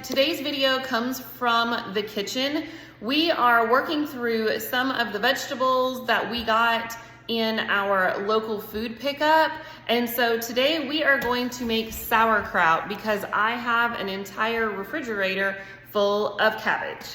today's video comes from the kitchen. We are working through some of the vegetables that we got in our local food pickup. And so today we are going to make sauerkraut because I have an entire refrigerator full of cabbage.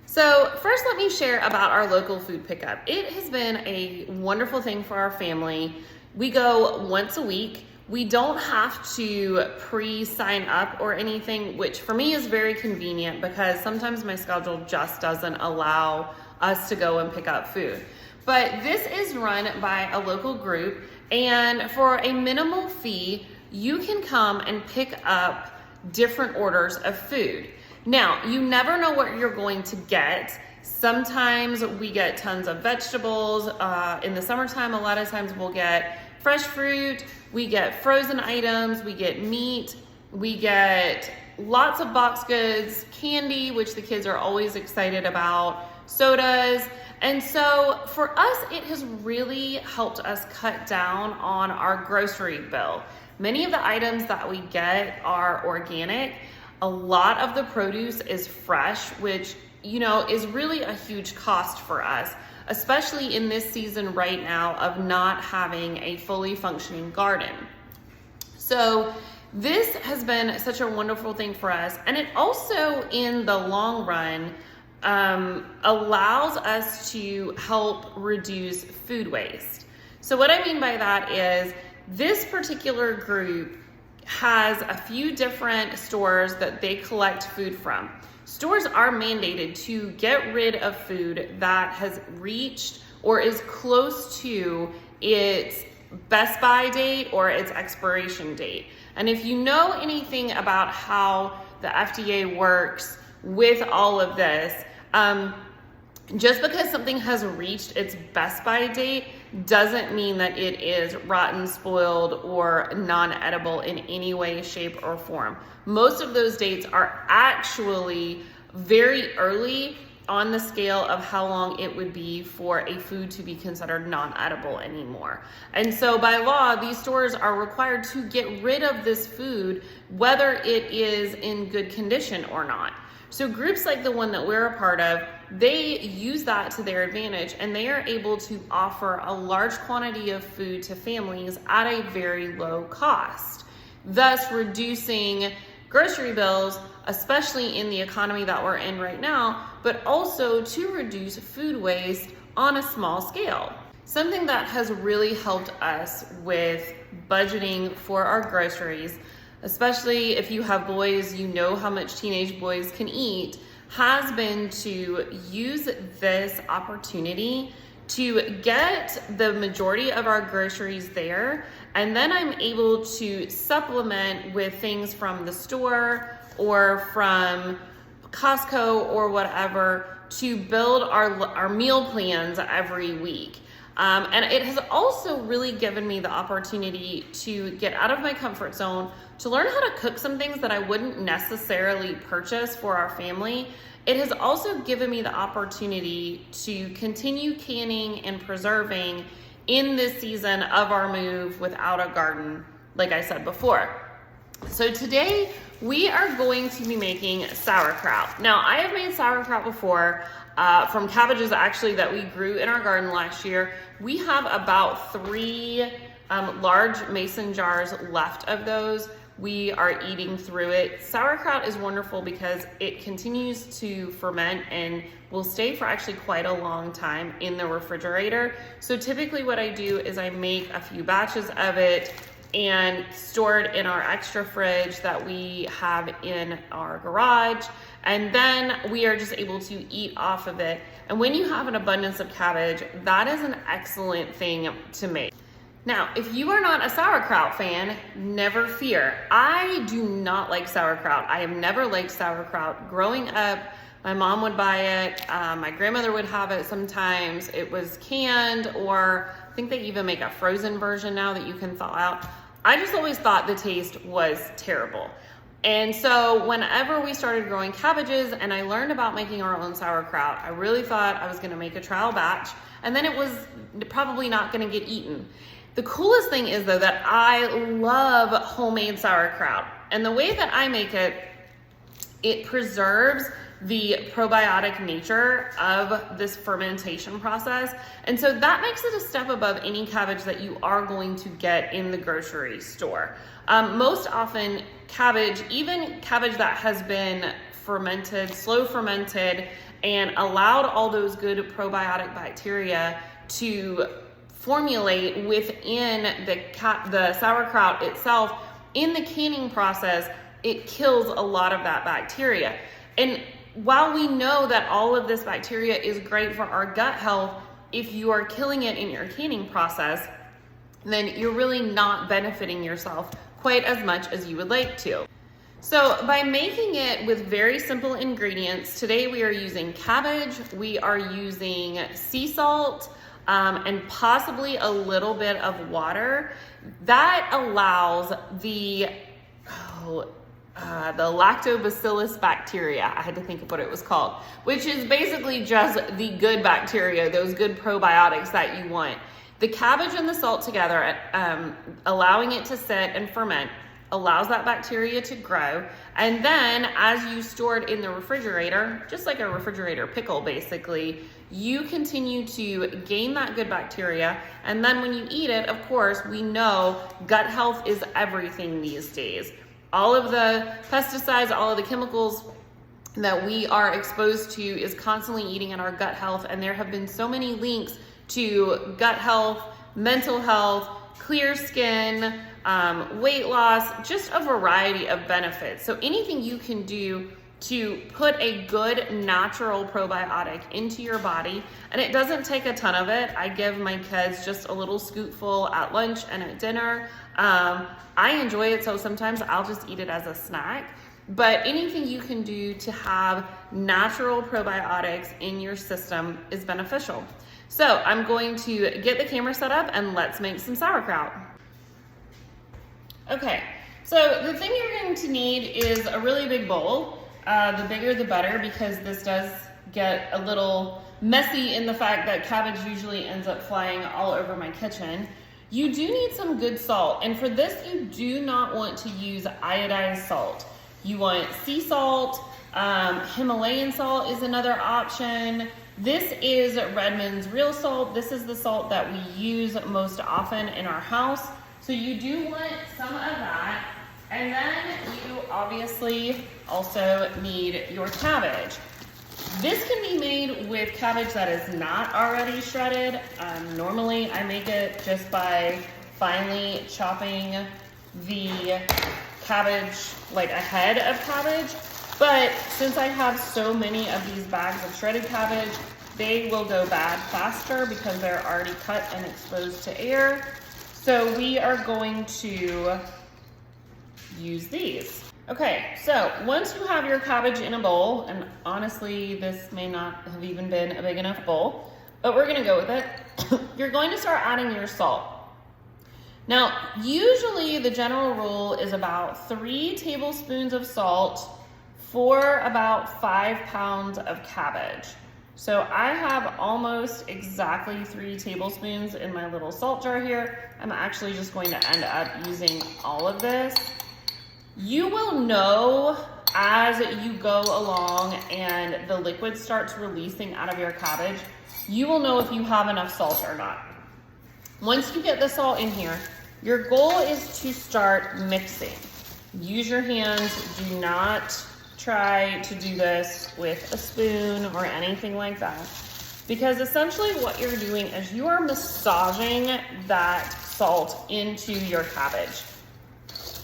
So first, let me share about our local food pickup. It has been a wonderful thing for our family. We go once a week. We don't have to pre-sign up or anything, which for me is very convenient because sometimes my schedule just doesn't allow us to go and pick up food. But this is run by a local group, and for a minimal fee, you can come and pick up different orders of food. Now, you never know what you're going to get. Sometimes we get tons of vegetables. In the summertime, a lot of times we'll get fresh fruit, we get frozen items, we get meat, we get lots of box goods, candy, which the kids are always excited about, sodas. And so for us, it has really helped us cut down on our grocery bill. Many of the items that we get are organic. A lot of the produce is fresh, which, is really a huge cost for us, especially in this season right now of not having a fully functioning garden. So this has been such a wonderful thing for us. And it also, in the long run, allows us to help reduce food waste. So what I mean by that is this particular group has a few different stores that they collect food from. Stores are mandated to get rid of food that has reached or is close to its best by date or its expiration date. And if you know anything about how the FDA works with all of this, just because something has reached its best by date doesn't mean that it is rotten, spoiled, or non-edible in any way, shape, or form. Most of those dates are actually very early on the scale of how long it would be for a food to be considered non-edible anymore. And so by law, these stores are required to get rid of this food, whether it is in good condition or not. So groups like the one that we're a part of, they use that to their advantage, and they are able to offer a large quantity of food to families at a very low cost, thus reducing grocery bills, especially in the economy that we're in right now, but also to reduce food waste on a small scale. Something that has really helped us with budgeting for our groceries, especially if you have boys, you know how much teenage boys can eat, has been to use this opportunity to get the majority of our groceries there, and then I'm able to supplement with things from the store or from Costco or whatever to build our meal plans every week. And it has also really given me the opportunity to get out of my comfort zone, to learn how to cook some things that I wouldn't necessarily purchase for our family. It has also given me the opportunity to continue canning and preserving in this season of our move without a garden, like I said before. So today we are going to be making sauerkraut. Now, I have made sauerkraut before from cabbages actually that we grew in our garden last year. We have about 3 large mason jars left of those. We are eating through it. Sauerkraut is wonderful because it continues to ferment and will stay for actually quite a long time in the refrigerator. So typically what I do is I make a few batches of it and store it in our extra fridge that we have in our garage. And then we are just able to eat off of it. And when you have an abundance of cabbage, that is an excellent thing to make. Now, if you are not a sauerkraut fan, never fear. I do not like sauerkraut. I have never liked sauerkraut. Growing up, my mom would buy it. My grandmother would have it sometimes. It was canned, or I think they even make a frozen version now that you can thaw out. I just always thought the taste was terrible. And so whenever we started growing cabbages and I learned about making our own sauerkraut, I really thought I was gonna make a trial batch, and then it was probably not gonna get eaten. The coolest thing is though that I love homemade sauerkraut. And the way that I make it, it preserves the probiotic nature of this fermentation process. And so that makes it a step above any cabbage that you are going to get in the grocery store. Most often cabbage, even cabbage that has been fermented, slow fermented, and allowed all those good probiotic bacteria to formulate within the sauerkraut itself, in the canning process, it kills a lot of that bacteria. And while we know that all of this bacteria is great for our gut health, if you are killing it in your canning process, then you're really not benefiting yourself quite as much as you would like to. So by making it with very simple ingredients, today we are using cabbage, we are using sea salt, and possibly a little bit of water. That allows the lactobacillus bacteria, I had to think of what it was called, which is basically just the good bacteria, those good probiotics that you want. The cabbage and the salt together, allowing it to sit and ferment, allows that bacteria to grow. And then as you store it in the refrigerator, just like a refrigerator pickle basically, you continue to gain that good bacteria. And then when you eat it, of course, we know gut health is everything these days. All of the pesticides, all of the chemicals that we are exposed to is constantly eating at our gut health. And there have been so many links to gut health, mental health, clear skin, weight loss, just a variety of benefits. So anything you can do to put a good natural probiotic into your body, and it doesn't take a ton of it. I give my kids just a little scoopful at lunch and at dinner. I enjoy it, so sometimes I'll just eat it as a snack. But anything you can do to have natural probiotics in your system is beneficial. So I'm going to get the camera set up and let's make some sauerkraut. Okay, so the thing you're going to need is a really big bowl. The bigger the better, because this does get a little messy in the fact that cabbage usually ends up flying all over my kitchen. You do need some good salt, and for this you do not want to use iodized salt. You want sea salt, Himalayan salt is another option. This is Redmond's real salt. This is the salt that we use most often in our house. So you do want some of that. And then you obviously also need your cabbage. This can be made with cabbage that is not already shredded. Normally I make it just by finely chopping the cabbage, like a head of cabbage. But since I have so many of these bags of shredded cabbage, they will go bad faster because they're already cut and exposed to air. So we are going to use these. Okay, so once you have your cabbage in a bowl, and honestly, this may not have even been a big enough bowl, but we're gonna go with it. You're going to start adding your salt. Now, usually the general rule is about 3 tablespoons of salt for about 5 pounds of cabbage. So I have almost exactly 3 tablespoons in my little salt jar here. I'm actually just going to end up using all of this. You will know as you go along and the liquid starts releasing out of your cabbage, you will know if you have enough salt or not. Once you get the salt in here, your goal is to start mixing. Use your hands. Do not try to do this with a spoon or anything like that, because essentially what you're doing is you are massaging that salt into your cabbage.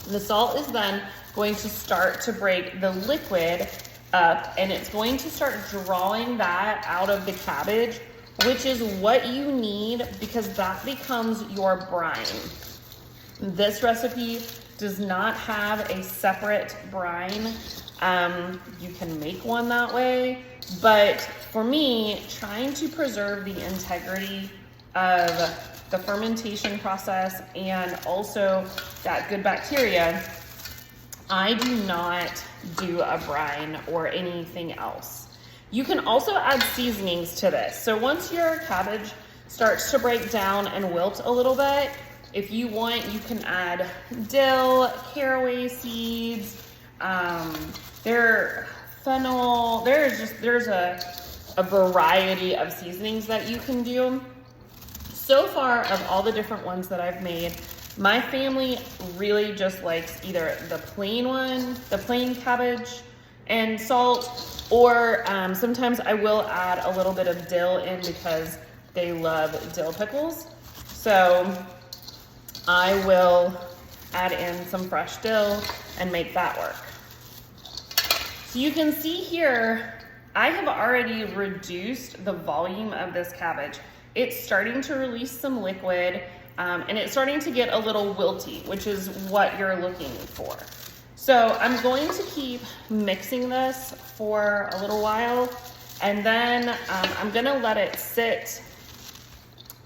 The salt is then going to start to break the liquid up, and it's going to start drawing that out of the cabbage, which is what you need, because that becomes your brine. This recipe does not have a separate brine. You can make one that way, but for me, trying to preserve the integrity of the fermentation process and also that good bacteria, I do not do a brine or anything else. You can also add seasonings to this. So once your cabbage starts to break down and wilt a little bit, If you want, you can add dill, caraway seeds, fennel. There's a variety of seasonings that you can do. So far, of all the different ones that I've made, my family really just likes either the plain cabbage and salt, or sometimes I will add a little bit of dill in because they love dill pickles. So I will add in some fresh dill and make that work. So you can see here, I have already reduced the volume of this cabbage. It's starting to release some liquid, and it's starting to get a little wilty, which is what you're looking for. So I'm going to keep mixing this for a little while, and then I'm gonna let it sit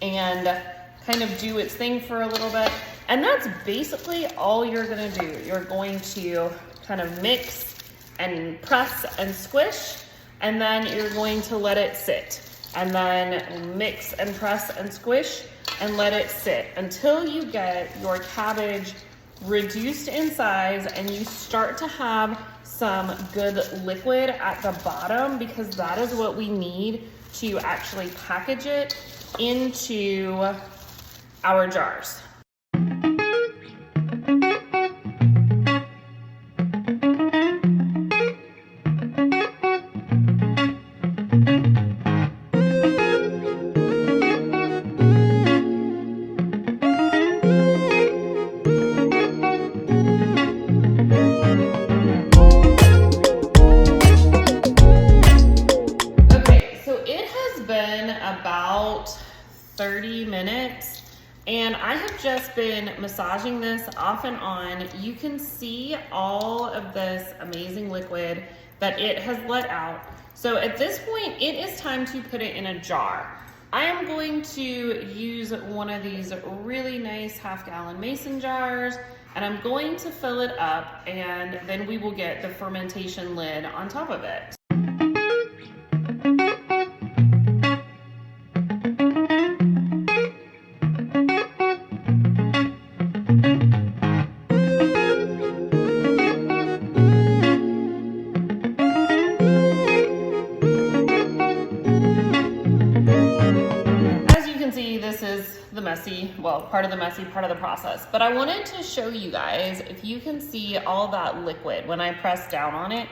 and kind of do its thing for a little bit. And that's basically all you're gonna do. You're going to kind of mix and press and squish, and then you're going to let it sit. And then mix and press and squish and let it sit until you get your cabbage reduced in size and you start to have some good liquid at the bottom, because that is what we need to actually package it into our jars. About 30 minutes, and I have just been massaging this off and on. You can see all of this amazing liquid that it has let out. So at this point, it is time to put it in a jar. I am going to use one of these really nice half-gallon mason jars, and I'm going to fill it up, and then we will get the fermentation lid on top of it. Part of the messy part of the process. But I wanted to show you guys, if you can see all that liquid when I press down on it,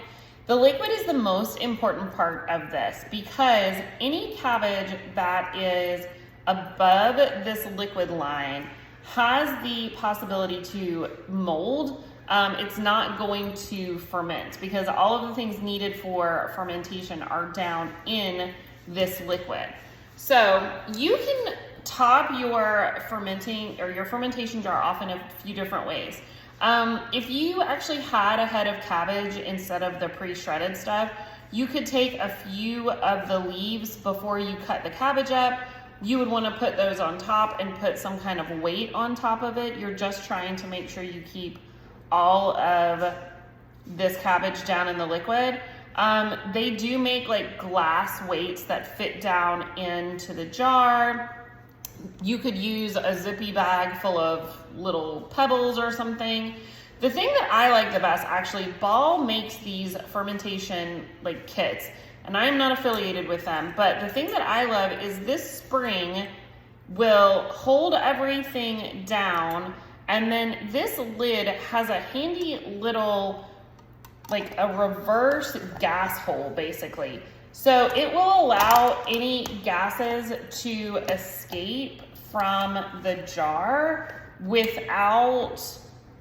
the liquid is the most important part of this, because any cabbage that is above this liquid line has the possibility to mold. It's not going to ferment because all of the things needed for fermentation are down in this liquid. So you can top your fermentation jar off in a few different ways. If you actually had a head of cabbage instead of the pre-shredded stuff, you could take a few of the leaves before you cut the cabbage up. You would want to put those on top and put some kind of weight on top of it. You're just trying to make sure you keep all of this cabbage down in the liquid. They do make like glass weights that fit down into the jar. You could use a zippy bag full of little pebbles or something. The thing that I like the best, actually, Ball makes these fermentation like kits, and I'm not affiliated with them, but the thing that I love is this spring will hold everything down, and then this lid has a handy little, like a reverse gas hole basically. So it will allow any gases to escape from the jar without,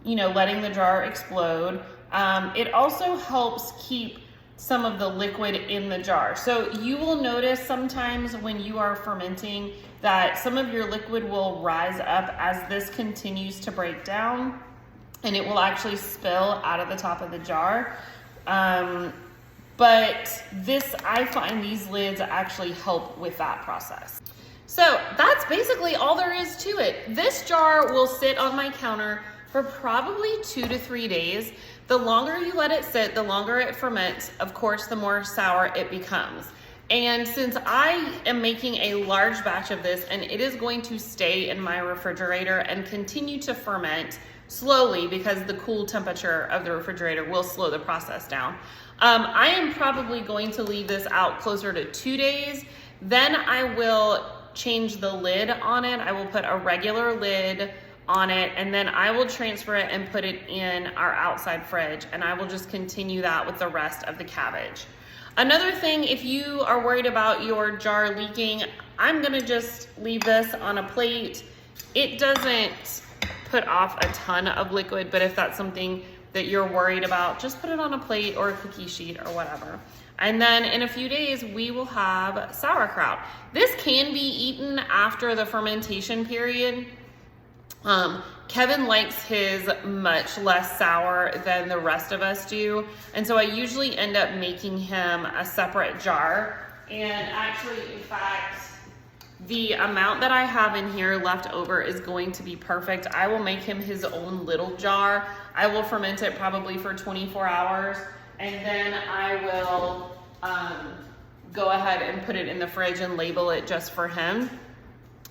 letting the jar explode. It also helps keep some of the liquid in the jar. So you will notice sometimes when you are fermenting that some of your liquid will rise up as this continues to break down, and it will actually spill out of the top of the jar. But I find these lids actually help with that process. So that's basically all there is to it. This jar will sit on my counter for probably 2 to 3 days. The longer you let it sit, the longer it ferments, of course, the more sour it becomes. And since I am making a large batch of this and it is going to stay in my refrigerator and continue to ferment slowly because the cool temperature of the refrigerator will slow the process down, I am probably going to leave this out closer to 2 days. Then I will change the lid on it. I will put a regular lid on it, and then I will transfer it and put it in our outside fridge, and I will just continue that with the rest of the cabbage. Another thing, if you are worried about your jar leaking, I'm gonna just leave this on a plate. It doesn't put off a ton of liquid, but if that's something that you're worried about, just put it on a plate or a cookie sheet or whatever. And then in a few days, we will have sauerkraut. This can be eaten after the fermentation period. Kevin likes his much less sour than the rest of us do. And so I usually end up making him a separate jar. And actually, in fact, the amount that I have in here left over is going to be perfect. I will make him his own little jar. I will ferment it probably for 24 hours. And then I will go ahead and put it in the fridge and label it just for him.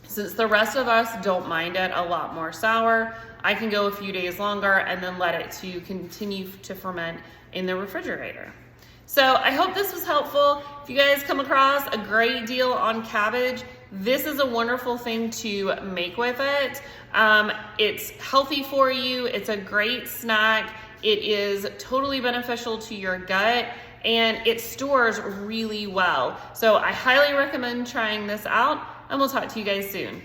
Since the rest of us don't mind it a lot more sour, I can go a few days longer and then let it to continue to ferment in the refrigerator. So I hope this was helpful. If you guys come across a great deal on cabbage, this is a wonderful thing to make with it. It's healthy for you. It's a great snack. It is totally beneficial to your gut, and it stores really well. So I highly recommend trying this out, and we'll talk to you guys soon.